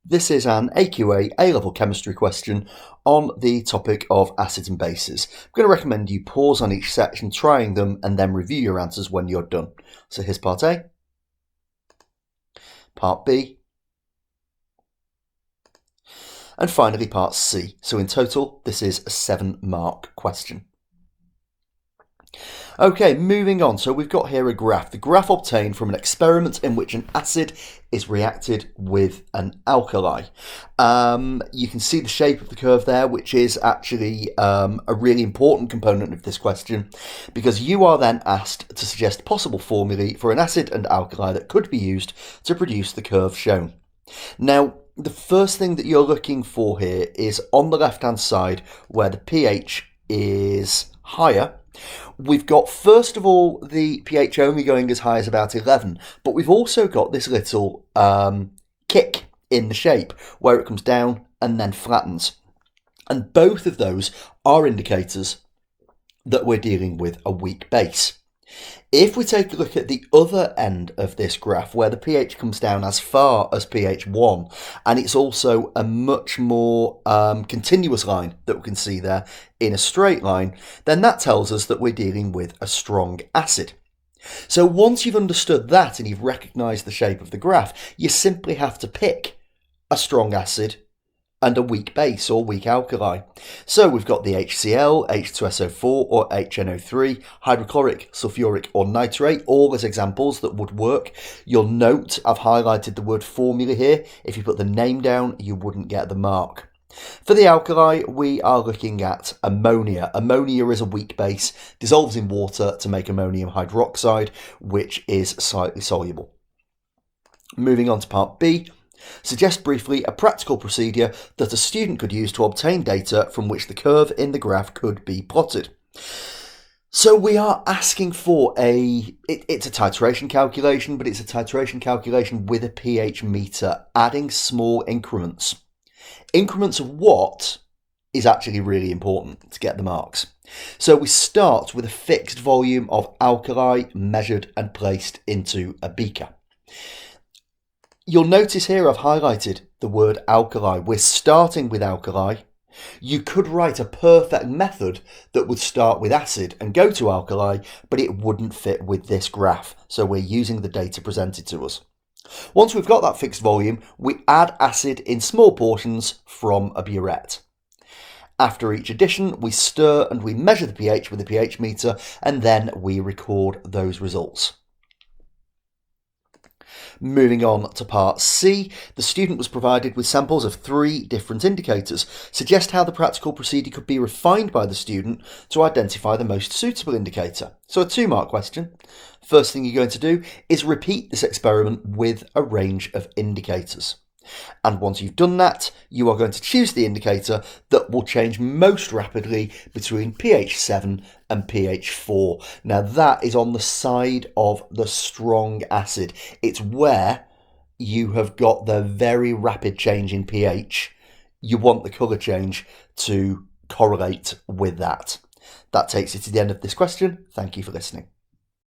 This is an AQA A-level chemistry question on the topic of acids and bases. I'm going to recommend you pause on each section, trying them, and then review your answers when you're done. So here's part A, part B, and finally part C. So in total, this is a 7-mark question. Okay, moving on. So we've got here a graph. The graph obtained from an experiment in which an acid is reacted with an alkali. You can see the shape of the curve there, which is actually a really important component of this question, because you are then asked to suggest possible formulae for an acid and alkali that could be used to produce the curve shown. Now, the first thing that you're looking for here is on the left-hand side where the pH is higher. We've got, first of all, the pH only going as high as about 11, but we've also got this little kick in the shape where it comes down and then flattens. And both of those are indicators that we're dealing with a weak base. If we take a look at the other end of this graph, where the pH comes down as far as pH 1, and it's also a much more continuous line that we can see there in a straight line, then that tells us that we're dealing with a strong acid. So once you've understood that and you've recognised the shape of the graph, you simply have to pick a strong acid and a weak base or weak alkali. So we've got the HCl, H2SO4 or HNO3, hydrochloric, sulfuric or nitrate, all as examples that would work. You'll note I've highlighted the word formula here. If you put the name down, you wouldn't get the mark. For the alkali, we are looking at ammonia. Ammonia is a weak base, dissolves in water to make ammonium hydroxide, which is slightly soluble. Moving on to part B. Suggest briefly a practical procedure that a student could use to obtain data from which the curve in the graph could be plotted. So we are asking for it's a titration calculation, but it's a titration calculation with a pH meter, adding small increments. Increments of what is actually really important to get the marks. So we start with a fixed volume of alkali measured and placed into a beaker. You'll notice here I've highlighted the word alkali. We're starting with alkali. You could write a perfect method that would start with acid and go to alkali, but it wouldn't fit with this graph. So we're using the data presented to us. Once we've got that fixed volume, we add acid in small portions from a burette. After each addition, we stir and we measure the pH with a pH meter, and then we record those results. Moving on to part C, the student was provided with samples of 3 different indicators. Suggest how the practical procedure could be refined by the student to identify the most suitable indicator. So a 2-mark question. First thing you're going to do is repeat this experiment with a range of indicators. And once you've done that, you are going to choose the indicator that will change most rapidly between pH 7 and pH 4. Now that is on the side of the strong acid. It's where you have got the very rapid change in pH. You want the colour change to correlate with that. That takes you to the end of this question. Thank you for listening.